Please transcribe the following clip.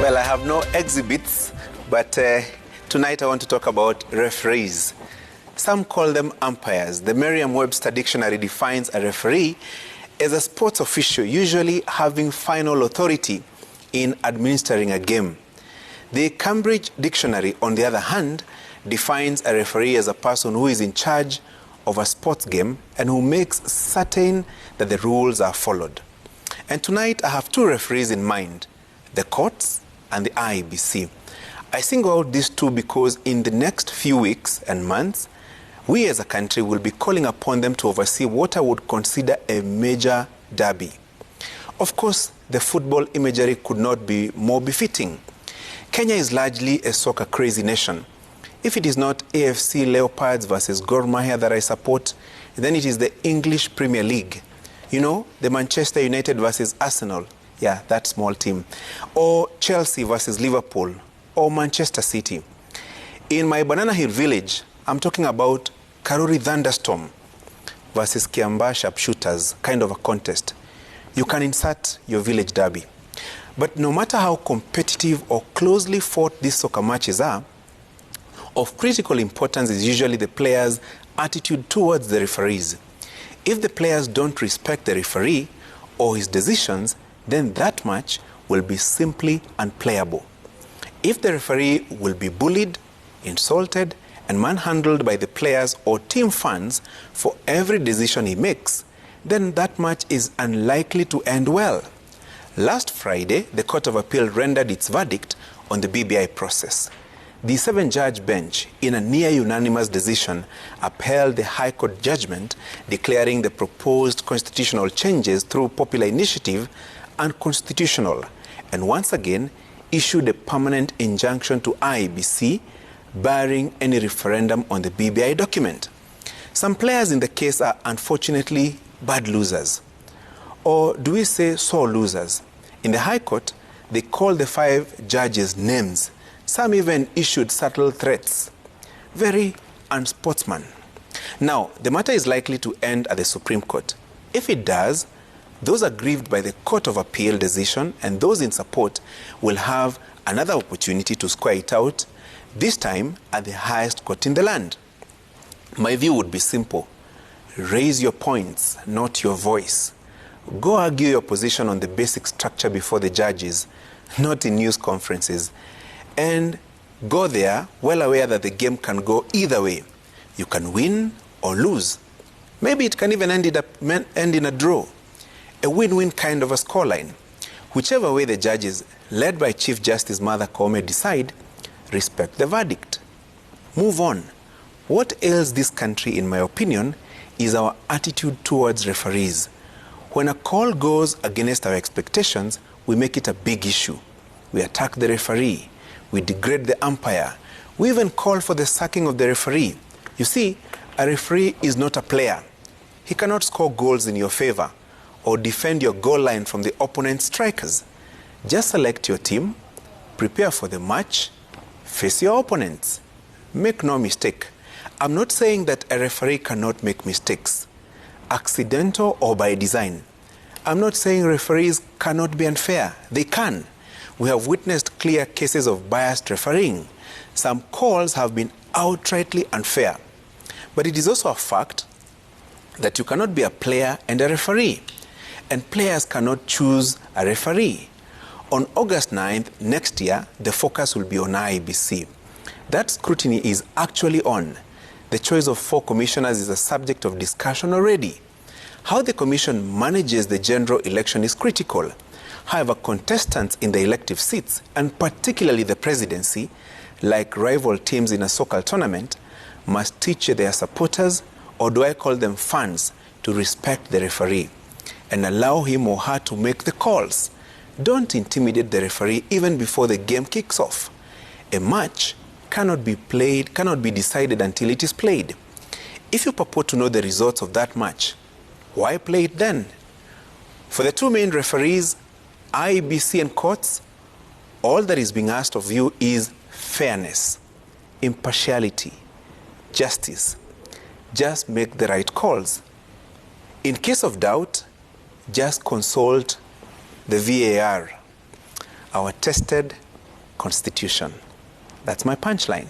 Well, I have no exhibits, but tonight I want to talk about referees. Some call them umpires. The Merriam-Webster dictionary defines a referee as a sports official, usually having final authority in administering a game. The Cambridge Dictionary, on the other hand, defines a referee as a person who is in charge of a sports game and who makes certain that the rules are followed. And tonight I have two referees in mind, the courts and the IEBC. I single out these two because in the next few weeks and months, we as a country will be calling upon them to oversee what I would consider a major derby. Of course, the football imagery could not be more befitting. Kenya is largely a soccer-crazy nation. If it is not AFC Leopards versus Gor Mahia that I support, then it is the English Premier League. You know, the Manchester United versus Arsenal. Yeah, that small team. Or Chelsea versus Liverpool. Or Manchester City. In my Banana Hill village, I'm talking about Karuri Thunderstorm versus Kiambaa Sharpshooters, kind of a contest. You can insert your village derby. But no matter how competitive or closely fought these soccer matches are, of critical importance is usually the players' attitude towards the referees. If the players don't respect the referee or his decisions, then that match will be simply unplayable. If the referee will be bullied, insulted, and manhandled by the players or team fans for every decision he makes, then that match is unlikely to end well. Last Friday, the Court of Appeal rendered its verdict on the BBI process. The 7-judge bench, in a near-unanimous decision, upheld the High Court judgment declaring the proposed constitutional changes through popular initiative unconstitutional, and once again issued a permanent injunction to IEBC barring any referendum on the BBI document. Some players in the case are unfortunately bad losers. Or do we say sore losers? In the High Court, they called the 5 judges names. Some even issued subtle threats. Very unsportsman. Now, the matter is likely to end at the Supreme Court. If it does, those aggrieved by the Court of Appeal decision and those in support will have another opportunity to square it out, this time at the highest court in the land. My view would be simple. Raise your points, not your voice. Go argue your position on the basic structure before the judges, not in news conferences. And go there well aware that the game can go either way. You can win or lose. Maybe it can even end in a draw. A win-win kind of a scoreline. Whichever way the judges, led by Chief Justice Martha Koome, decide, respect the verdict. Move on. What ails this country, in my opinion, is our attitude towards referees. When a call goes against our expectations, we make it a big issue. We attack the referee. We degrade the umpire. We even call for the sacking of the referee. You see, a referee is not a player. He cannot score goals in your favor or defend your goal line from the opponent's strikers. Just select your team, prepare for the match, face your opponents. Make no mistake. I'm not saying that a referee cannot make mistakes, accidental or by design. I'm not saying referees cannot be unfair. They can. We have witnessed clear cases of biased refereeing. Some calls have been outrightly unfair. But it is also a fact that you cannot be a player and a referee. And players cannot choose a referee. On August 9th next year, the focus will be on IEBC. That scrutiny is actually on. The choice of 4 commissioners is a subject of discussion already. How the commission manages the general election is critical. However, contestants in the elective seats, and particularly the presidency, like rival teams in a soccer tournament, must teach their supporters, or do I call them fans, to respect the referee and allow him or her to make the calls. Don't intimidate the referee even before the game kicks off. A match cannot be decided until it is played. If you purport to know the results of that match, why play it then? For the 2 main referees, IEBC and courts, all that is being asked of you is fairness, impartiality, justice. Just make the right calls. In case of doubt, just consult the VAR our tested constitution. That's my punchline.